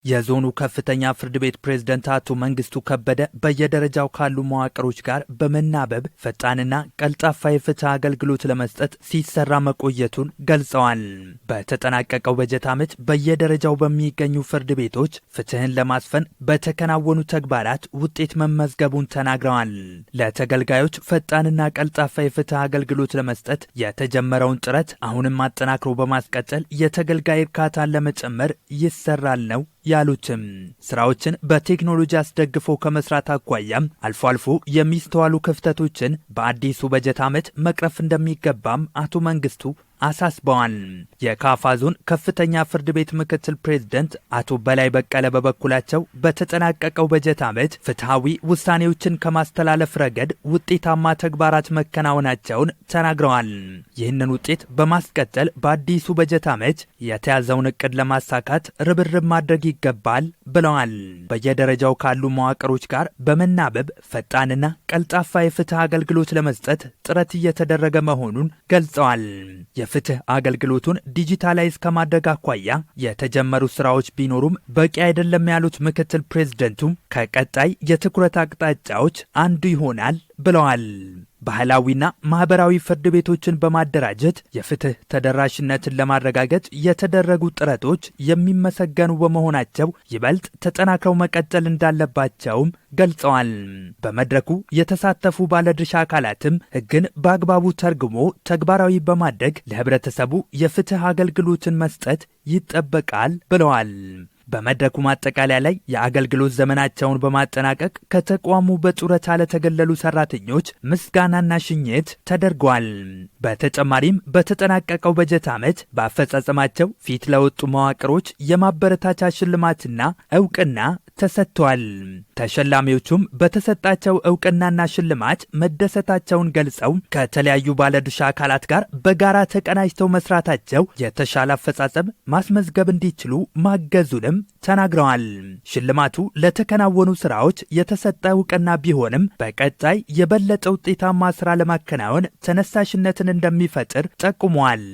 የዞኑ ከፍተኛ ፍርድ ቤት ፕሬዝዳንት አቶ መንግስቱ ከበደ በየደረጃው ካሉ መዋቅሮች ጋር በመናበብ ፈጣንና ቀልጣፋ የፍትህ አገልግሎት ለመስጠት ሲሰራ መቆየቱን ገልጸዋል። በተጠናቀቀው በጀት ዓመት በየደረጃው በሚገኙ ፍርድ ቤቶች ፍትህን ለማስፈን በተከናወኑ ተግባራት ውጤት መመዝገቡን ተናግረዋል። ለተገልጋዮች ፈጣንና ቀልጣፋ የፍትህ አገልግሎት ለመስጠት የተጀመረውን ጥረት አሁንም አጠናክሮ በማስቀጠል የተገልጋይ እርካታን ለመጨመር ይሰራል ነው ያሉትም ስራዎችን በቴክኖሎጂ አስደግፎ ከመስራት አኳያም አልፎ አልፎ የሚስተዋሉ ክፍተቶችን በአዲሱ በጀት ዓመት መቅረፍ እንደሚገባም አቶ መንግስቱ አሳስበዋል። የካፋ ዞን ከፍተኛ ፍርድ ቤት ምክትል ፕሬዝዳንት አቶ በላይ በቀለ በበኩላቸው በተጠናቀቀው በጀት ዓመት ፍትሐዊ ውሳኔዎችን ከማስተላለፍ ረገድ ውጤታማ ተግባራት መከናወናቸውን ተናግረዋል። ይህንን ውጤት በማስቀጠል በአዲሱ በጀት ዓመት የተያዘውን እቅድ ለማሳካት ርብርብ ማድረግ ይገባል ብለዋል። በየደረጃው ካሉ መዋቅሮች ጋር በመናበብ ፈጣንና ቀልጣፋ የፍትህ አገልግሎት ለመስጠት ጥረት እየተደረገ መሆኑን ገልጸዋል። የፍትህ አገልግሎቱን ዲጂታላይዝ ከማድረግ አኳያ የተጀመሩ ስራዎች ቢኖሩም በቂ አይደለም ያሉት ምክትል ፕሬዝደንቱም ከቀጣይ የትኩረት አቅጣጫዎች አንዱ ይሆናል ብለዋል። ባህላዊና ማህበራዊ ፍርድ ቤቶችን በማደራጀት የፍትህ ተደራሽነትን ለማረጋገጥ የተደረጉ ጥረቶች የሚመሰገኑ በመሆናቸው ይበልጥ ተጠናክረው መቀጠል እንዳለባቸውም ገልጸዋል። በመድረኩ የተሳተፉ ባለድርሻ አካላትም ህግን በአግባቡ ተርጉሞ ተግባራዊ በማድረግ ለህብረተሰቡ የፍትህ አገልግሎትን መስጠት ይጠበቃል ብለዋል። በመድረኩ ማጠቃለያ ላይ የአገልግሎት ዘመናቸውን በማጠናቀቅ ከተቋሙ በጡረታ ለተገለሉ ሰራተኞች ምስጋናና ሽኝት ተደርጓል። በተጨማሪም በተጠናቀቀው በጀት ዓመት በአፈጻጸማቸው ፊት ለወጡ መዋቅሮች የማበረታቻ ሽልማትና እውቅና ተሰጥቷል። ተሸላሚዎቹም በተሰጣቸው እውቅናና ሽልማት መደሰታቸውን ገልጸው ከተለያዩ ባለድርሻ አካላት ጋር በጋራ ተቀናጅተው መስራታቸው የተሻለ አፈጻጸም ማስመዝገብ እንዲችሉ ማገዙንም ተናግረዋል። ሽልማቱ ለተከናወኑ ስራዎች የተሰጠ እውቅና ቢሆንም በቀጣይ የበለጠ ውጤታማ ስራ ለማከናወን ተነሳሽነትን እንደሚፈጥር ጠቁመዋል።